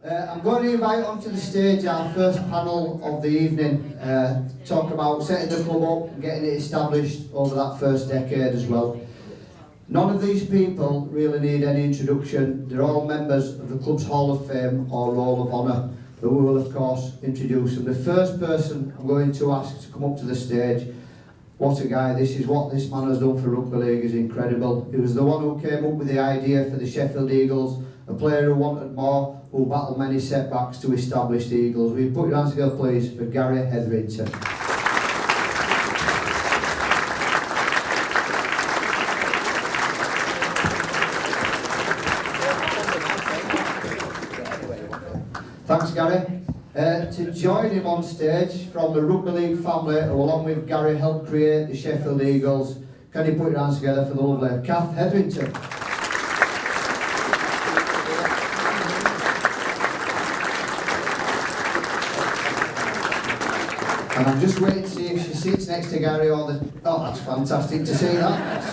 I'm going to invite onto the stage our first panel of the evening, talk about setting the club up and getting it established over that first decade as well. None of these people really need any introduction. They're all members of the club's Hall of Fame or Roll of Honour, but we will of course introduce them. The first person I'm going to ask to come up to the stage, what a guy. This is what this man has done for rugby league is incredible. He was the one who came up with the idea for the Sheffield Eagles, a player who wanted more, who battled many setbacks to establish the Eagles. Will you put your hands together please for Gary Hetherington. Thanks Gary. To join him on stage from the rugby league family, who along with Gary helped create the Sheffield Eagles, can you put your hands together for the lovely Kath Hetherington. And I'm just waiting to see if she sits next to Gary or the... Oh, that's fantastic to see that.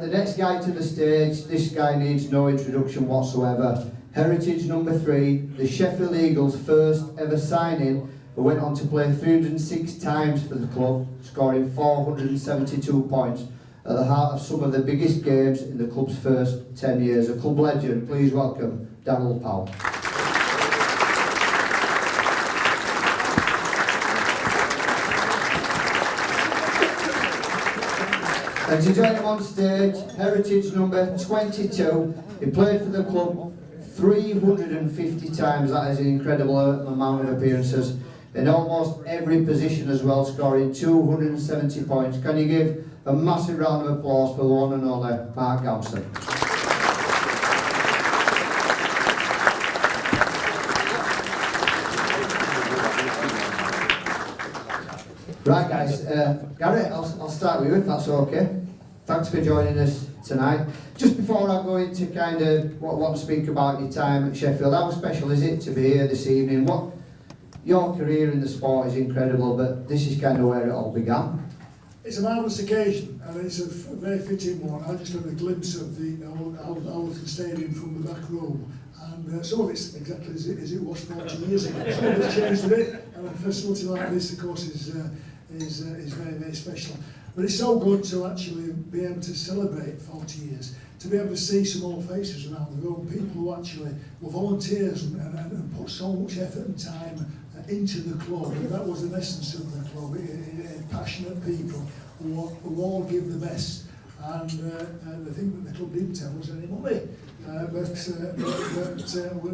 The next guy to the stage, this guy needs no introduction whatsoever. Heritage number 3, the Sheffield Eagles' first ever signing, who went on to play 306 times for the club, scoring 472 points at the heart of some of the biggest games in the club's first 10 years. A club legend, please welcome Daryl Powell. And to join him on stage, Heritage number 22, he played for the club 350 times, that is an incredible amount of appearances, in almost every position as well, scoring 270 points. Can you give a massive round of applause for the one and only Mark Gamson. Right guys, Gary, I'll start with you if that's okay. Thanks for joining us tonight. Just before I go into kind of what I want to speak about your time at Sheffield, how special is it to be here this evening? What your career in the sport is incredible, but this is kind of where it all began. It's a marvellous occasion, and it's a very fitting one. I just had a glimpse of the old Stadium from the back row, and some of it's exactly as it was 40 years ago. Some of it's changed a bit, and a facility like this, of course, is very, very special. But it's so good to actually be able to celebrate 40 years, to be able to see some old faces around the room, people who actually were volunteers and put so much effort and time into the club. And that was the essence of the club, passionate people who all give the best. And the thing that the club didn't have was any money. But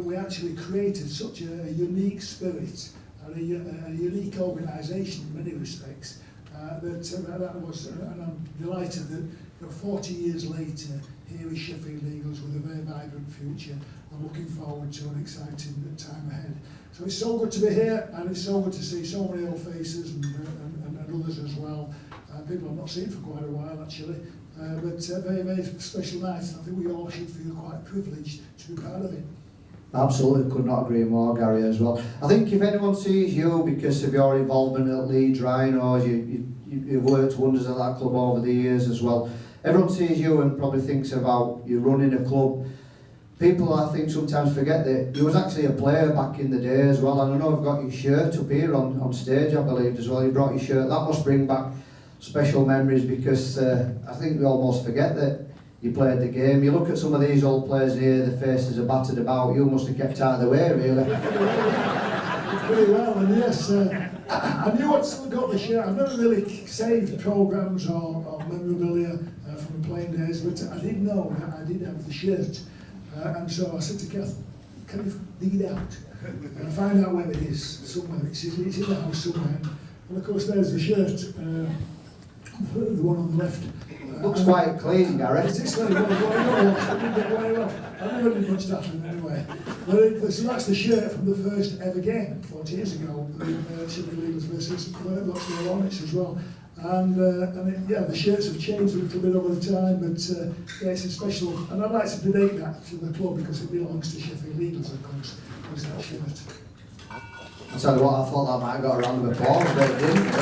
we actually created such a unique spirit and a unique organisation in many respects. That was, and I'm delighted that 40 years later, here is Sheffield Eagles with a very vibrant future. I'm looking forward to an exciting time ahead. So it's so good to be here, and it's so good to see so many old faces and others as well. People I've not seen for quite a while actually, but very, very special night. I think we all should feel quite privileged to be part of it. Absolutely, could not agree more, Gary, as well. I think if anyone sees you because of your involvement at Leeds Rhinos, you've worked wonders at that club over the years as well. Everyone sees you and probably thinks about you running a club. People, I think, sometimes forget that you was actually a player back in the day as well. And I know I've got your shirt up here on stage, I believe, as well. You brought your shirt. That must bring back special memories because I think we almost forget that you played the game. You look at some of these old players here, the faces are battered about. You must have kept out of the way, really. Pretty well, and yes, I knew I'd still got the shirt. I've never really saved programmes or memorabilia from the playing days, but I did know that I did have the shirt. And so I said to Kath, can you dig it out? And find out where it is, somewhere. It's in the house somewhere. And of course there's the shirt, the one on the left. Looks quite clean, Gary. It's clean, well. I never did much tackling anyway. But so that's the shirt from the first ever game, 40 years ago, Sheffield Eagles versus lots of Onyx as well. And the shirts have changed a little bit over the time, but yeah, it's a special, and I'd like to donate that to the club because it belongs to Sheffield Eagles, of course, was that shirt. I'll tell you what, I thought that might have got a round of applause, but it didn't.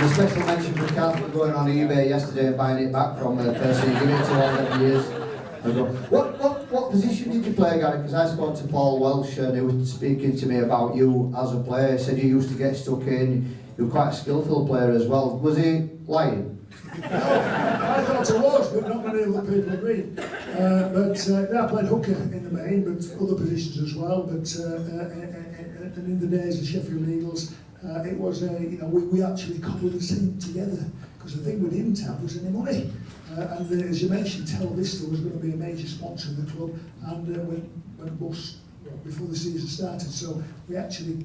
And a special mention for Kath for going on eBay yesterday and buying it back from the person who gave it to all them years ago. What position did you play, Gary? Because I spoke to Paul Welsh and he was speaking to me about you as a player. He said you used to get stuck in. You were quite a skillful player as well. Was he lying? No, I thought I was, but not many other people agreed. I played hooker in the main, but other positions as well. And in the days of Sheffield Eagles, it was we actually cobbled a team together because the thing we didn't have was any money. As you mentioned, Telvista was going to be a major sponsor of the club, and went bust before the season started. So we actually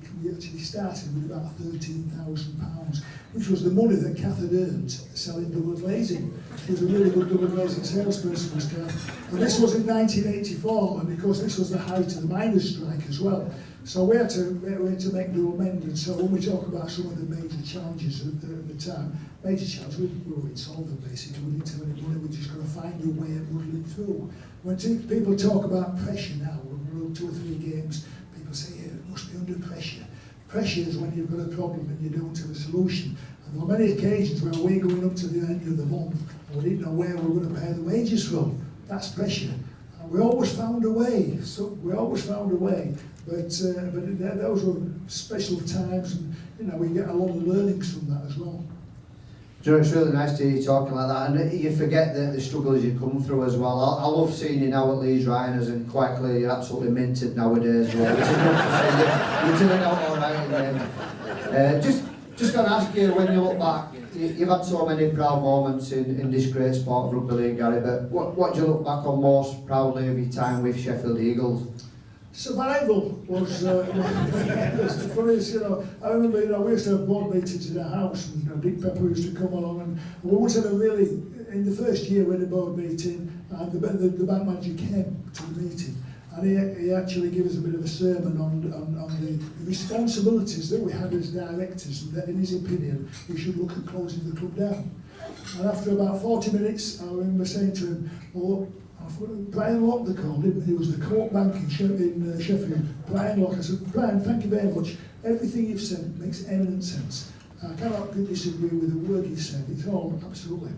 started with about £13,000, which was the money that Kath had earned selling double glazing. She was a really good double glazing salesperson, was Kath. And this was in 1984, and because this was the height of the miners' strike as well. So we had to make do amendments. So when we talk about some of the major challenges at the time, major challenges, we were insolvent basically. We didn't have any money. We're just going to find a way of muddling through. When people talk about pressure now, we've run 2 or 3 games, people say, yeah, it must be under pressure. Pressure is when you've got a problem and you don't have a solution. And there are many occasions where we're going up to the end of the month and we didn't know where we were going to pay the wages from. That's pressure. And we always found a way. But those were special times, and we get a lot of learnings from that as well. Do you know, it's really nice to hear you talking like that, and you forget the struggles you come through as well. I love seeing you now at Leeds Rhinos, and quite clearly you're absolutely minted nowadays as well, which is good to see. You turned out all right in the end. Just going to ask you, when you look back, you've had so many proud moments in this great sport of rugby league, Gary, but what do you look back on most proudly of your time with Sheffield Eagles? Survival was the funniest, I remember, we used to have board meetings in our house, and Dick Pepper used to come along, and we once had in the first year we had a board meeting, and the bank manager came to the meeting, and he actually gave us a bit of a sermon on the responsibilities that we had as directors, and that in his opinion, we should look at closing the club down. And after about 40 minutes, I remember saying to him, well, Brian Locke, they called him. He was the co-op bank in Sheffield. Brian Locke. I said, Brian, thank you very much. Everything you've said makes eminent sense. I cannot disagree with the word you said. It's all absolutely.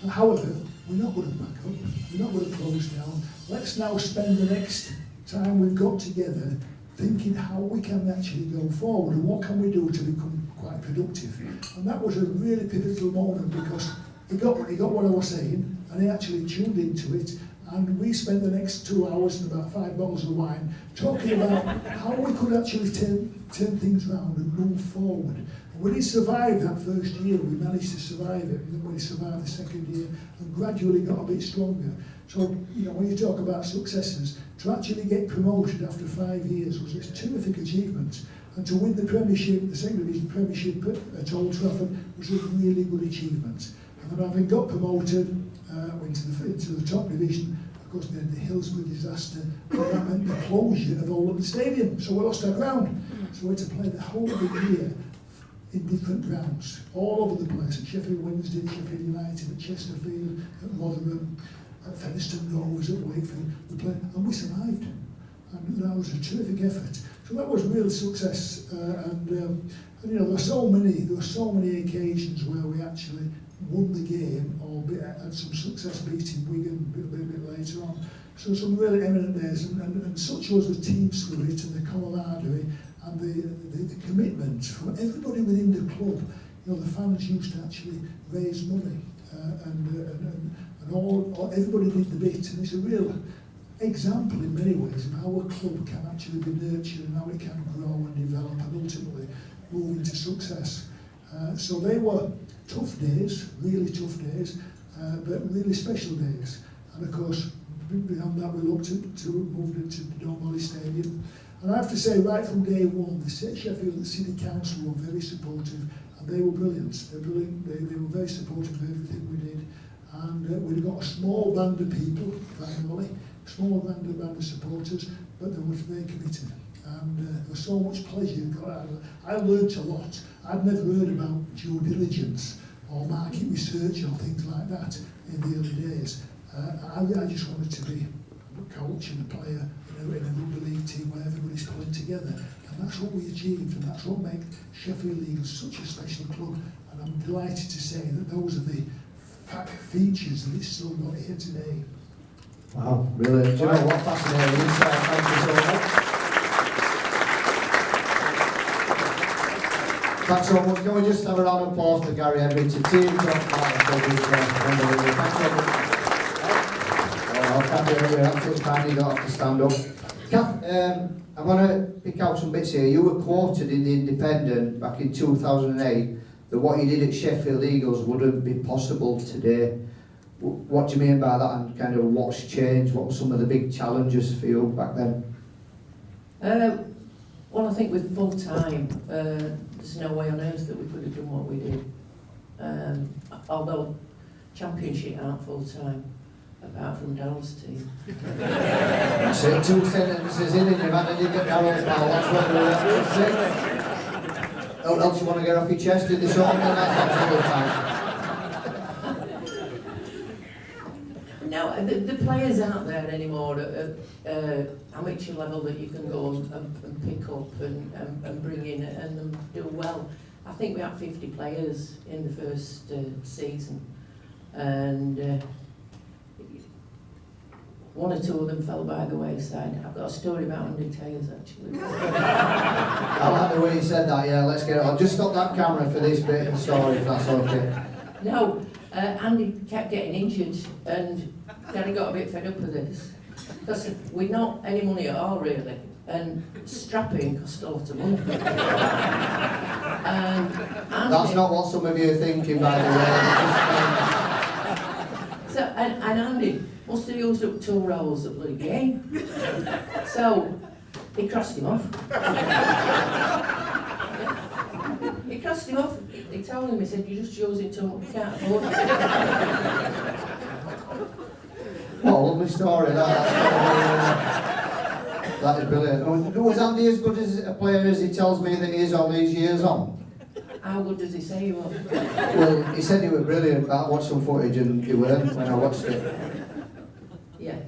However, we're not going to back up. We're not going to close down. Let's now spend the next time we've got together thinking how we can actually go forward and what can we do to become quite productive. And that was a really pivotal moment because he got what I was saying, and he actually tuned into it, and we spent the next 2 hours and about 5 bottles of wine talking about how we could actually turn things around and move forward. And when he survived that first year, we managed to survive it, and then when he survived the second year, and gradually got a bit stronger. So, when you talk about successes, to actually get promoted after 5 years was a terrific achievement. And to win the Premiership, the Second Division Premiership at Old Trafford was a really good achievement. And then having got promoted, went into the top division, of course then the Hillsborough disaster, that meant the closure of all of the stadium, so we lost our ground. So we had to play the whole of the year in different grounds, all over the place, at Sheffield Wednesday, Sheffield United, at Chesterfield, at Rotherham, at Featherstone Rovers, at Wakefield, we played, and we survived. And that was a terrific effort. So that was real success, there were so many occasions where we actually won the game or had some success beating Wigan a bit later on. So some really eminent days, and such was the team spirit and the camaraderie and the commitment from everybody within the club. The fans used to actually raise money, and everybody did the bit, and it's a real example in many ways of how a club can actually be nurtured and how it can grow and develop and ultimately move into success. So they were tough days, really tough days, but really special days. And of course, beyond that, we looked to moved into the Dormley Stadium. And I have to say, right from day one, the Sheffield City Council were very supportive, and they were brilliant. They're brilliant. They were very supportive of everything we did. And we'd got a small band of people, finally, small band of supporters, but they were very committed. And there was so much pleasure got out of it. I learnt a lot. I'd never heard about due diligence or market research or things like that in the early days. I just wanted to be a coach and a player in a rugby league team where everybody's pulling together. And that's what we achieved, and that's what made Sheffield Eagles such a special club and and I'm delighted to say that those are the features that it's still got here today. Wow, brilliant. Do you know what fascinating insight? Thank you so much. Thanks so much. Can we just have a round of applause for Gary Hetherington? Team John Thanks so much. Oh, Kath, you're absolutely fine. You don't have to stand up. Kath, I want to pick out some bits here. You were quoted in the Independent back in 2008 that what you did at Sheffield Eagles wouldn't be possible today. What do you mean by that, and kind of what's changed? What were some of the big challenges for you back then? Well, I think with full time, there's no way on earth that we could have done what we did. Although Championship aren't full time, apart from Daryl's team. So 2 sentences in and you've had to get Daryl now. That's what we're saying. What else you want to get off your chest in this order? That's absolutely fine. No, the players aren't there anymore at amateur level that you can go and pick up and bring in and them do well. I think we had 50 players in the first season, and one or two of them fell by the wayside. I've got a story about Andy Taylor's actually. I like the way you said that, yeah, let's get it on. Just stop that camera for this bit of the story, if that's okay. No, Andy kept getting injured, and Gary got a bit fed up with this. Because we'd not any money at all, really, and strapping cost a lot of money. And That's not what some of you are thinking, by the way. So, and Andy must have used up 2 rolls at the game. So, he crossed him off. He crossed him off. He told him, he said, you're just using too much, you can't afford it. What a lovely story, that is brilliant. Was Andy as good as a player as he tells me that he is all these years on? How good does he say he was? Well, he said he was brilliant, but I watched some footage and he weren't when I watched it. Yeah.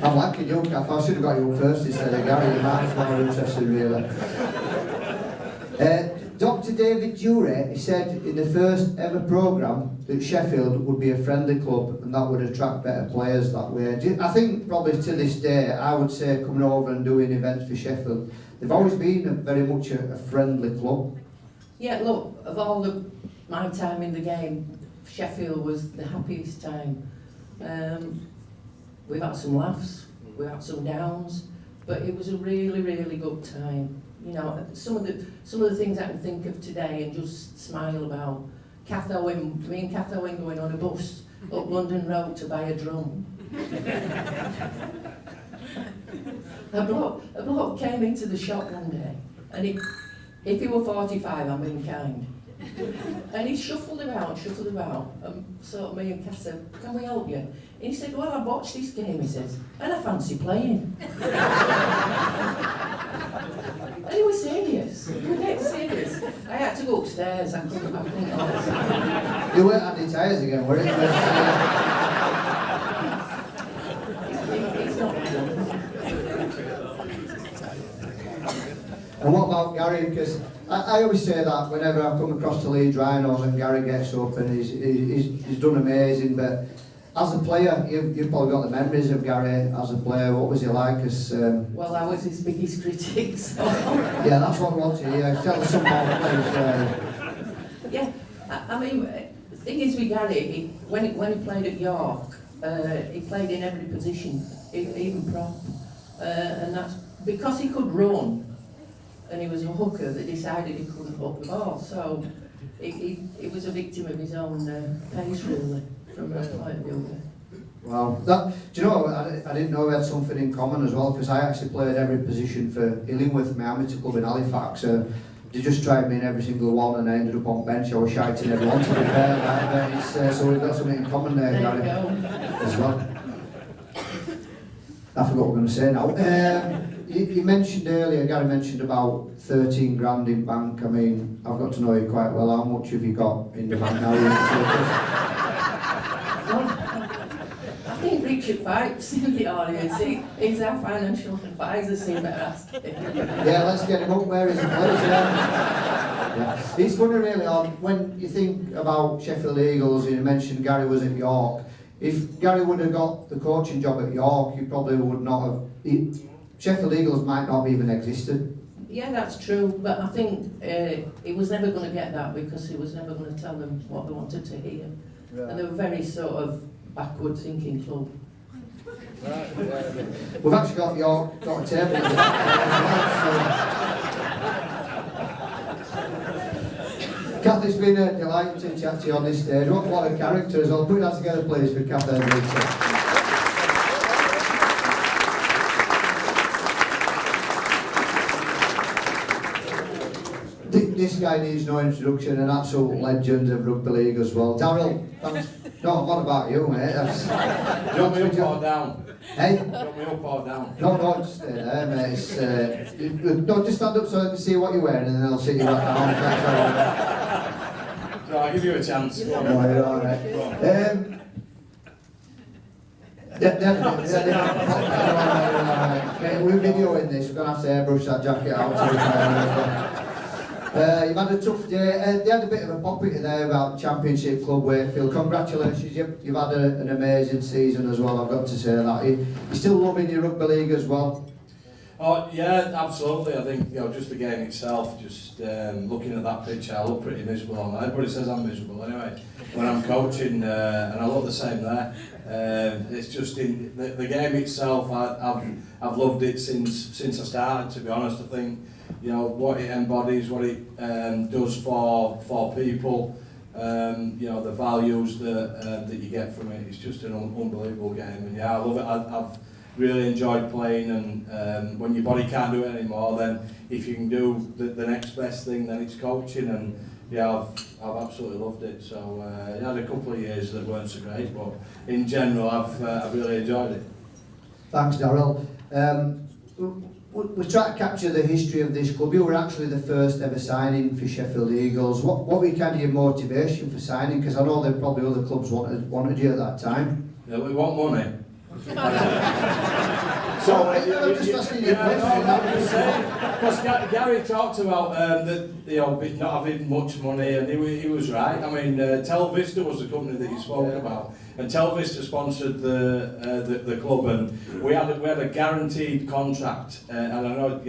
I'm liking you, Kath. I should have got you up first instead of Gary. The man's more interesting, really. Dr. David Duray, he said in the first ever programme that Sheffield would be a friendly club and that would attract better players that way. I think probably to this day, I would say coming over and doing events for Sheffield, they've always been very much a friendly club. Yeah, look, of all my time in the game, Sheffield was the happiest time. We've had some laughs, we've had some downs, but it was a really, really good time. You know, some of the things I can think of today and just smile about. Me and Kath Owen going on a bus up London Road to buy a drum. A bloke came into the shop one day, and if he were 45, I'm being kind. And he shuffled about, and so me and Kath said, can we help you? And he said, well, I've watched this game, he says, and I fancy playing. And he was serious. He was dead serious. I had to go upstairs. I couldn't You weren't Andy Tyres again, were you? It's not done. And what about Gary? Because I always say that whenever I come across the Leeds Rhinos and Gary gets up and he's done amazing, but as a player, you've probably got the memories of Gary as a player. What was he like? Well, I was his biggest critic, so... Yeah, that's what I want to hear. Tell us some more, please. Yeah, I mean, the thing is with Gary, when he played at York, he played in every position, even prop. And that's because he could run, and he was a hooker, they decided he couldn't hook the ball. So he was a victim of his own pace, really. From that point of view. Wow. Do you know, I didn't know we had something in common as well, because I actually played every position for Illingworth, my amateur club in Halifax. They just tried me in every single one and I ended up on bench. I was shouting everyone, to be fair. So we've got something in common there, Gary, as well. I forgot what I was going to say now. You mentioned earlier, Gary mentioned about 13 grand in bank. I mean, I've got to know you quite well. How much have you got in the bank now? I think Rick Richard Pipes in the audience. He's our financial advisor, so you better ask him. Yeah, let's get him up where he's plays. Yeah. It's funny really, when you think about Sheffield Eagles, you mentioned Gary was at York. If Gary would have got the coaching job at York, he probably would not have. Sheffield Eagles might not have even existed. Yeah, that's true, but I think he was never going to get that because he was never going to tell them what they wanted to hear. Right. And they were very sort of backward thinking club. Right. We've actually got York, got a table. Kath, it's been a delight to chat to you on this stage. What a character as well. Put that together please for Kath Hetherington. This guy needs no introduction, an absolute legend of rugby league as well. Daryl, thanks. No, what about you, mate? You want me up or down? Hey? You want me up or down? No, just stay there, mate. No, just stand up so I can see what you're wearing and then I'll sit you back down. That's So I'll give you a chance. Go on. all right. All right. We're videoing this, we're going to have to airbrush that jacket out. You've had a tough day. They had a bit of a pop at you there about Championship Club Wakefield. Congratulations, you've had an amazing season as well, I've got to say that. You're still loving your rugby league as well? Oh yeah, absolutely. I think just the game itself, just looking at that pitch, I look pretty miserable on that. Everybody says I'm miserable anyway when I'm coaching, and I look the same there. It's just in the game itself. I've loved it since I started. To be honest, I think what it embodies, what it does for people. The values that you get from it. It's just an unbelievable game, and yeah, I love it. I've really enjoyed playing, and when your body can't do it anymore, then if you can do the next best thing, then it's coaching, and yeah, I've absolutely loved it. So I had a couple of years that weren't so great, but in general, I've really enjoyed it. Thanks, Daryl. We're trying to capture the history of this club. You were actually the first ever signing for Sheffield Eagles. What were kind of your motivation for signing? Because I know there probably other clubs wanted you at that time. Yeah, we want money. So I'm just asking you a question. Because Gary talked about not having much money, and he was right. I mean, Tel Vista was the company that he spoke about, and Tel Vista sponsored the club, and we had a guaranteed contract, and I know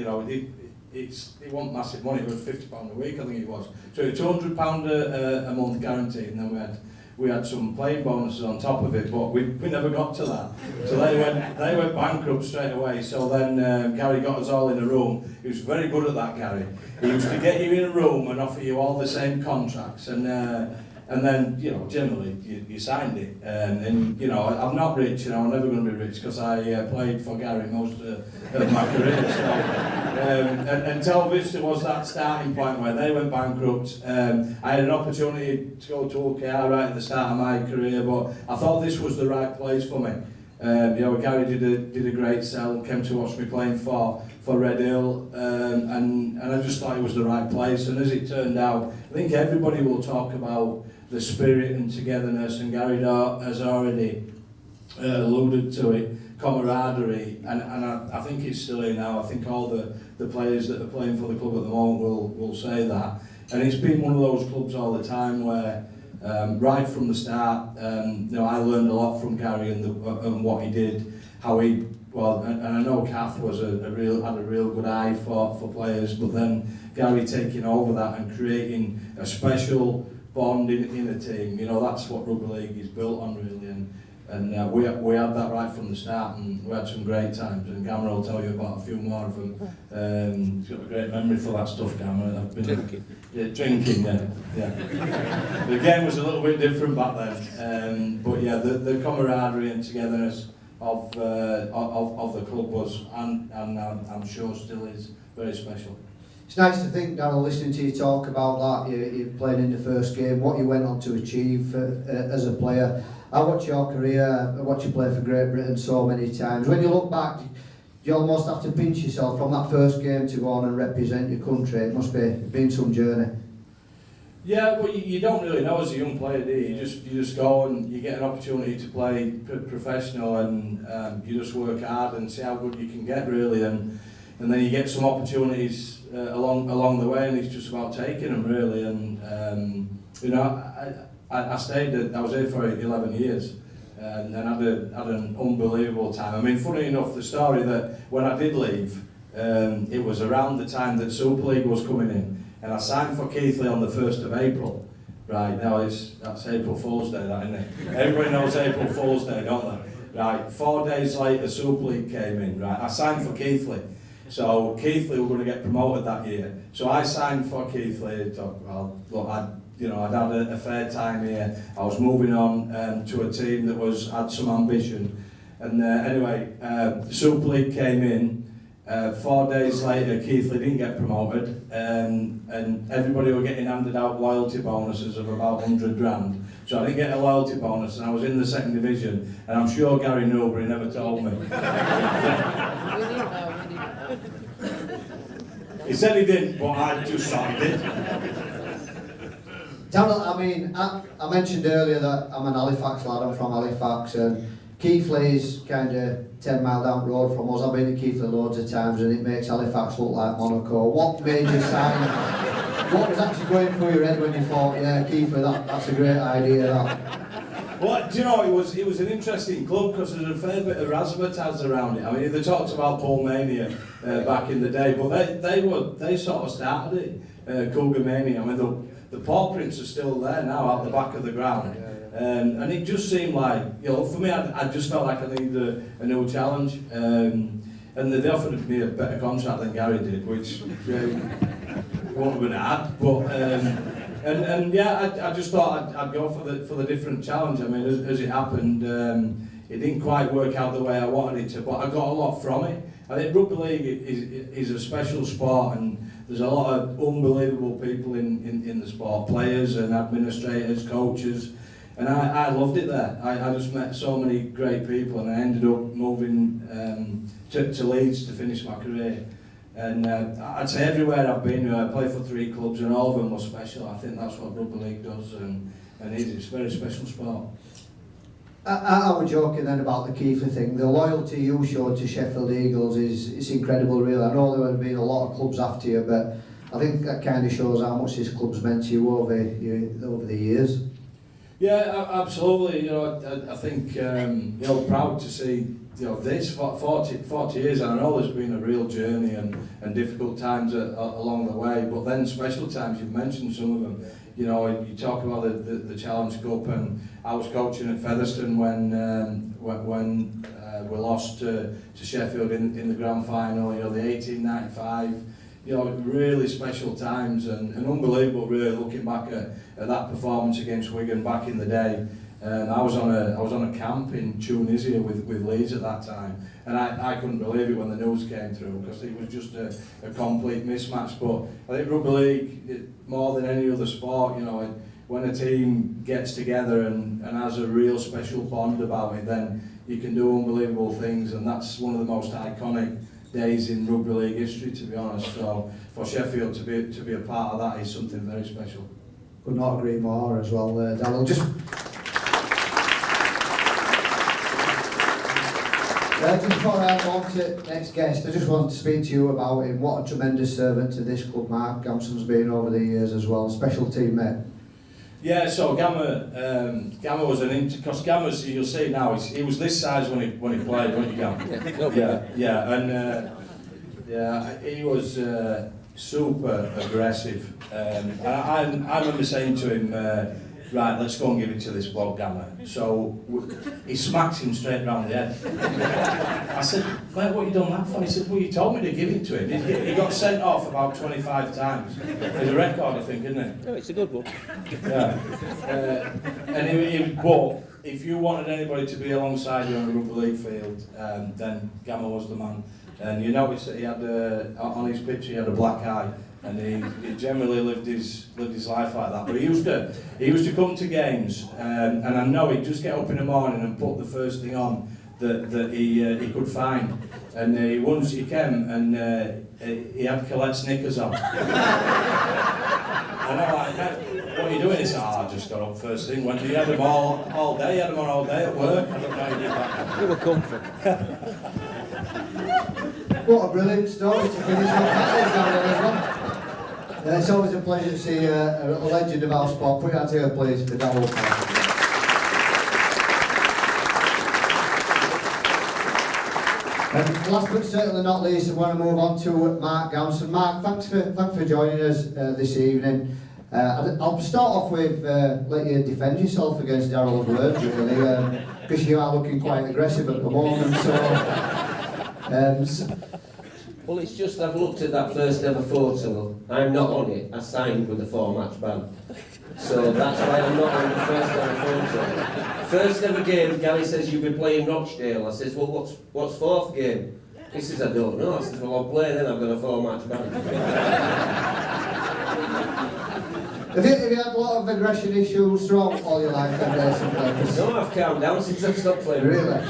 it wasn't massive money. It was £50 a week, I think it was. So it was £200 a month guaranteed, and then we had some playing bonuses on top of it, but we never got to that. So they went bankrupt straight away. So then Gary got us all in a room. He was very good at that, Gary. He used to get you in a room and offer you all the same contracts, and then generally you signed it. And I'm not rich, I'm never going to be rich because I played for Gary most of my career. So, and Tel Vista was that starting point where they went bankrupt. I had an opportunity to go to OKR right at the start of my career, but I thought this was the right place for me. Gary did a great sell, came to watch me playing for Red Hill, and I just thought it was the right place. And as it turned out, I think everybody will talk about the spirit and togetherness, and Gary has already alluded to it, camaraderie, and I think it's still here now. I think all the players that are playing for the club at the moment will say that. And it's been one of those clubs all the time where right from the start, I learned a lot from Gary and what he did, how he, and I know Kath was had a real good eye for players, but then Gary taking over that and creating a special bond in a team, that's what rugby league is built on really, and we had that right from the start, and we had some great times, and Gamma will tell you about a few more of them. He's got a great memory for that stuff, Gamma. I've been drinking, yeah. The game was a little bit different back then, but yeah, the camaraderie and togetherness of the club was, and I'm sure still is, very special. It's nice to think, Daryl, listening to you talk about that, you playing in the first game, what you went on to achieve as a player. I watched your career, I watched you play for Great Britain so many times. When you look back, you almost have to pinch yourself from that first game to go on and represent your country. It must be been some journey. Yeah, well, you don't really know as a young player, do you? You just go and you get an opportunity to play professional, and you just work hard and see how good you can get, really, and then you get some opportunities along the way, and it's just about taking them, really. And you know, I stayed. I was there for 11 years, and then had an unbelievable time. I mean, funny enough, the story that when I did leave, it was around the time that Super League was coming in. And I signed for Keighley on the 1st of April. Right, now that's April Fool's Day, that, isn't it? Everybody knows April Fool's Day, don't they? Right, 4 days later, Super League came in, right? I signed for Keighley. So Keighley were going to get promoted that year. So I signed for Keighley. Well, look, I'd had a fair time here. I was moving on to a team that had some ambition. And anyway, the Super League came in. 4 days later, Keighley didn't get promoted, and everybody were getting handed out loyalty bonuses of about 100 grand. So I didn't get a loyalty bonus, and I was in the 2nd division, and I'm sure Gary knew, but he never told me. He said he didn't, but I just thought he did. Daryl, I mean, I mentioned earlier that I'm an Halifax lad, I'm from Halifax, and Keighley is kind of 10 mile down the road from us. I've been to Keighley loads of times, and it makes Halifax look like Monaco. What made you sign? What was actually going through your head when you thought, yeah, Keighley, that's a great idea, that? Well, do you know, it was an interesting club because there's a fair bit of razzmatazz around it. I mean, they talked about Paul Mania back in the day, but they sort of started it, Cougar Mania. I mean, the paw prints are still there now at the back of the ground. And it just seemed like, you know, for me, I just felt like I needed a new challenge. And they offered me a better contract than Gary did, which won't have been hard. But and yeah, I just thought I'd go for the different challenge. I mean, as it happened, it didn't quite work out the way I wanted it to, but I got a lot from it. I think rugby league is a special sport, and there's a lot of unbelievable people in the sport, players and administrators, coaches. And I loved it there. I just met so many great people, and I ended up moving to Leeds to finish my career. And I'd say everywhere I've been, I played for 3 clubs, and all of them were special. I think that's what rugby league does, and it's a very special sport. I was joking then about the Keighley thing. The loyalty you showed to Sheffield Eagles it's incredible, really. I know there have been a lot of clubs after you, but I think that kind of shows how much this club's meant to you over the years. Yeah, absolutely. You know, I think you know, proud to see, you know, this for 40 years, and I know there's been a real journey and difficult times along the way, but then special times. You've mentioned some of them. You know, you talk about the Challenge Cup, and I was coaching at Featherstone when we lost to Sheffield in the grand final. You know, the 1895. You know, really special times and unbelievable, really, looking back at that performance against Wigan back in the day. I was on a camp in Tunisia with Leeds at that time, and I couldn't believe it when the news came through, because it was just a complete mismatch. But I think rugby league, more than any other sport, you know, when a team gets together and has a real special bond about it, then you can do unbelievable things, and that's one of the most iconic days in rugby league history, to be honest. So for Sheffield to be a part of that is something very special. Could not agree more as well, Daryl. Just before I move on to next guest, I just want to speak to you about him. What a tremendous servant to this club Mark Gamson's been over the years as well. Special teammate. Yeah, so Gamma was because Gamma's, you'll see now, he was this size when he played, wasn't he, Gamma? Yeah, he was super aggressive. I remember saying to him, right, let's go and give it to this bloke, Gamma. So he smacked him straight round the head. I said, mate, what you done that for? He said, well, you told me to give it to him. He got sent off about 25 times. There's a record, I think, isn't it? No, it's a good one. Yeah. But if you wanted anybody to be alongside you on a rugby league field, then Gamma was the man. And you notice that he had on his pitch he had a black eye, and he generally lived his life like that. But he used to come to games, and I know he'd just get up in the morning and put the first thing on that he could find. And once he came and he had Colette's knickers on. And I'm like, what are you doing? He said, I just got up first thing. When he had them all day, he had them on all day at work. I don't know how he did that. They were comfort. What a brilliant story to finish off that as well. It's always a pleasure to see a legend of our sport. Put your hands here, please, for Daryl. And last but certainly not least, I want to move on to Mark Gamson. Mark, thanks for joining us this evening. I'll start off with let you defend yourself against Daryl's words, really, because you are looking quite aggressive at the moment. Well, it's just I've looked at that first ever photo. I'm not on it. I signed with a 4-match ban. So that's why I'm not on the first ever photo. First ever game, Gary says you'll be playing Rochdale. I says, well, what's fourth game? He says, I don't know. I says, well, I'll play then. I've got a 4-match ban. Have you had a lot of aggression issues throughout all your life? No, I've calmed down since I've stopped playing. Really?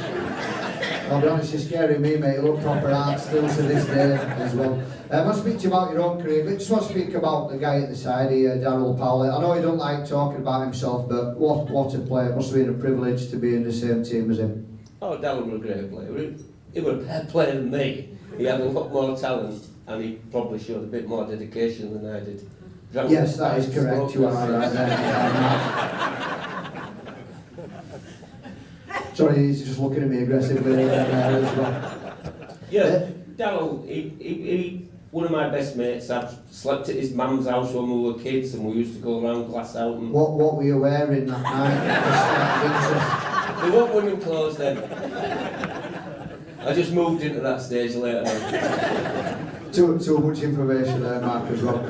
I'll be honest, you're scaring me, mate. You look proper art still to this day as well. I want to speak to you about your own career, but just want to speak about the guy at the side here, Daryl Powell. I know he don't like talking about himself, but what a player. It must have been a privilege to be in the same team as him. Oh, Daryl was a great player. He was a better player than me. He had a lot more talent, and he probably showed a bit more dedication than I did. Yes, that is correct. You are right there. Sorry, he's just looking at me aggressively there as well. Yeah, Daryl, he one of my best mates. I've slept at his mum's house when we were kids, and we used to go around glass out. And what were you wearing that night? They weren't women clothes then. I just moved into that stage later on. Too much information there, Mark, as well.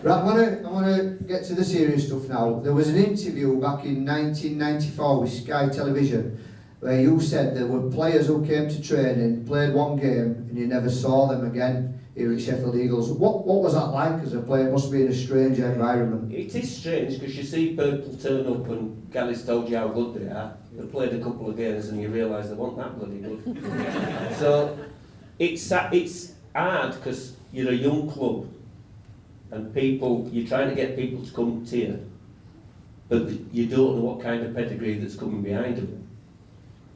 Right, I want to get to the serious stuff now. There was an interview back in 1994 with Sky Television where you said there were players who came to training, played one game, and you never saw them again here at Sheffield Eagles. What was that like as a player? It must have been a strange environment. It is strange because you see people turn up and Gary's told you how good they are. They played a couple of games and you realise they weren't that bloody good. So it's hard because you're a young club and you're trying to get people to come to you, but you don't know what kind of pedigree that's coming behind them.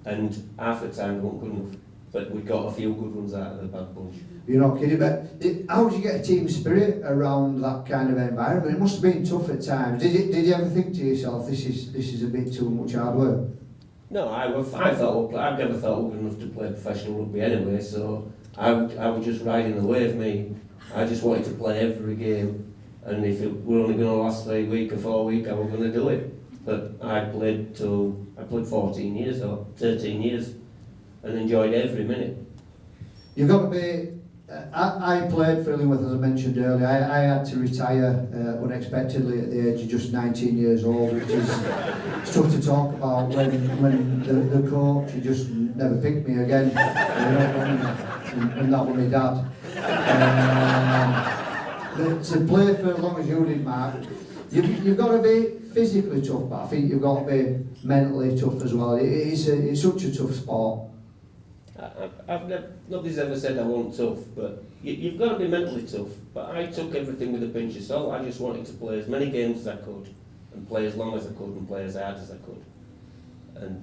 And half the time they weren't good enough. But we got a few good ones out of the bad bunch. You're not kidding, but how did you get a team spirit around that kind of environment? It must have been tough at times. Did you ever think to yourself, this is a bit too much hard work? No, I've never thought we were good enough to play professional rugby anyway, so I was just riding the wave, me. I just wanted to play every game, and if it were only going to last 3 weeks or 4 weeks, I was going to do it. But I played 14 years or 13 years and enjoyed every minute. You've got to be... I played for Illingworth, as I mentioned earlier. I had to retire unexpectedly at the age of just 19 years old, which is tough to talk about when the coach, he just never picked me again. And that was my dad. To play for as long as you did, Mark, you've got to be physically tough, but I think you've got to be mentally tough as well. It's such a tough sport. Nobody's ever said I wasn't tough, but you've got to be mentally tough. But I took everything with a pinch of salt. I just wanted to play as many games as I could, and play as long as I could, and play as hard as I could. And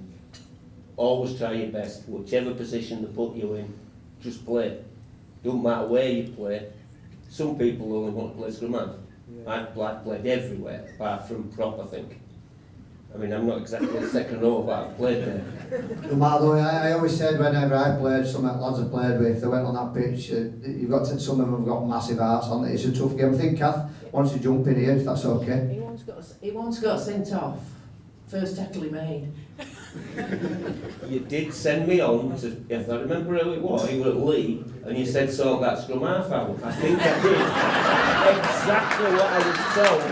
always try your best, whichever position they put you in, just play. Don't matter where you play. Some people only want to play scrum half. I played everywhere, apart from prop, I think. I mean, I'm not exactly a second row, but I've played there. I always said whenever I played, some of the lads I played with, if they went on that pitch, some of them have got massive hearts on it. It's a tough game. I think Kath wants to jump in here, if that's okay. He once got sent off. First tackle he made. You did send me on to, if I remember who it was, you were at Lee, and you said sort that scrum half out. I think I did exactly what I was told.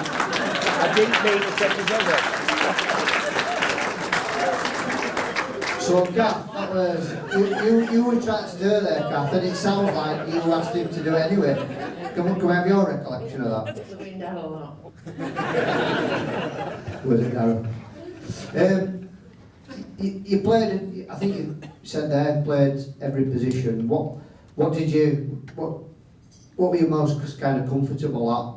I didn't mean to take his over. So Kath, that was, you were trying to stir there, Kath, and it sounds like you asked him to do it anyway. Can we have your recollection of that? It would have been Daryl. Was it Daryl? You played, I think you said there, played every position. What were you most kind of comfortable at?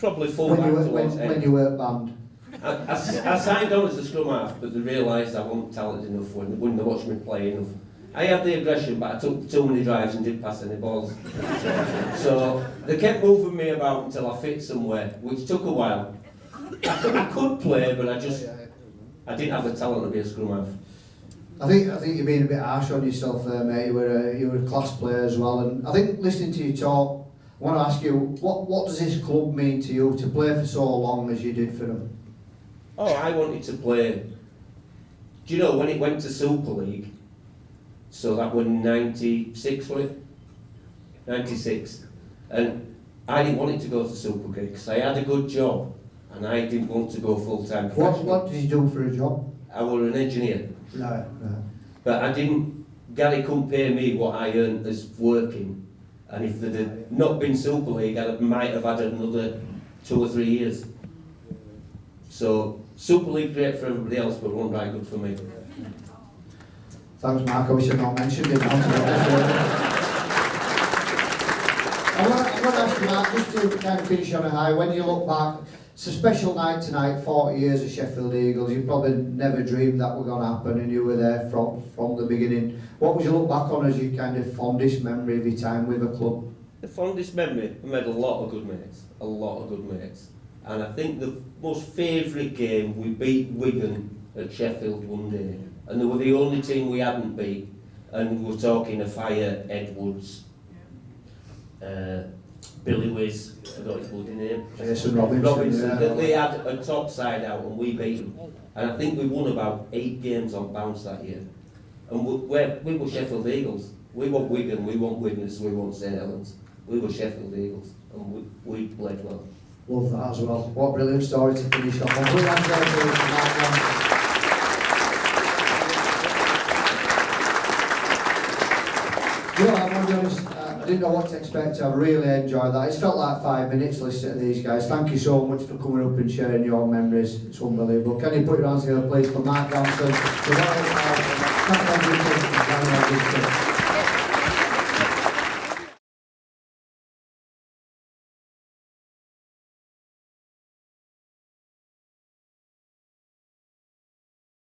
Probably full when back you were, towards when end. you were banned? I signed on as a scrum half, but they realised I wasn't talented enough when they watched me play enough. I had the aggression, but I took too many drives and didn't pass any balls. So they kept moving me about until I fit somewhere, which took a while. I could play, but I didn't have the talent to be a scrum half. I think you're being a bit harsh on yourself there, mate. You were a class player as well, and I think listening to you talk, I want to ask you, what does this club mean to you to play for so long as you did for them? Oh, I wanted to play. Do you know when it went to Super League? So that was 96, was it? 96. And I didn't want it to go to Super League because I had a good job and I didn't want to go full-time professional. What did you do for a job? I was an engineer. No. But I didn't, Gary couldn't pay me what I earned as working. And if there had not been Super League, I might have had another 2 or 3 years. So, Super League great for everybody else, but wasn't very good for me. Thanks, Mark. I wish I'd not mentioned it. I want to ask you, Mark, just to kind of finish on a high, when you look back, it's a special night tonight, 40 years of Sheffield Eagles. You probably never dreamed that were going to happen, and you were there from the beginning. What would you look back on as your kind of fondest memory of your time with the club? The fondest memory, I made a lot of good mates. And I think the most favourite game, we beat Wigan at Sheffield one day. And they were the only team we hadn't beat. And we were talking of Fire, Edwards, Billy Wiz, I forgot his bloody name. Jason Robinson. Yeah. They had a top side out and we beat them. And I think we won about 8 games on bounce that year. And we were Sheffield Eagles. We want Wigan, we want Widnes, we want St Helens. We were Sheffield Eagles and we played well. Love that as well. What a brilliant story to finish off on. You know, I'm going to be honest, I didn't know what to expect. I really enjoyed that. It's felt like 5 minutes listening to these guys. Thank you so much for coming up and sharing your memories. It's unbelievable. Can you put your hands together, please, for Mark Gamson, for Daryl, Powell, Kath Hetherington, and Gary Hetherington.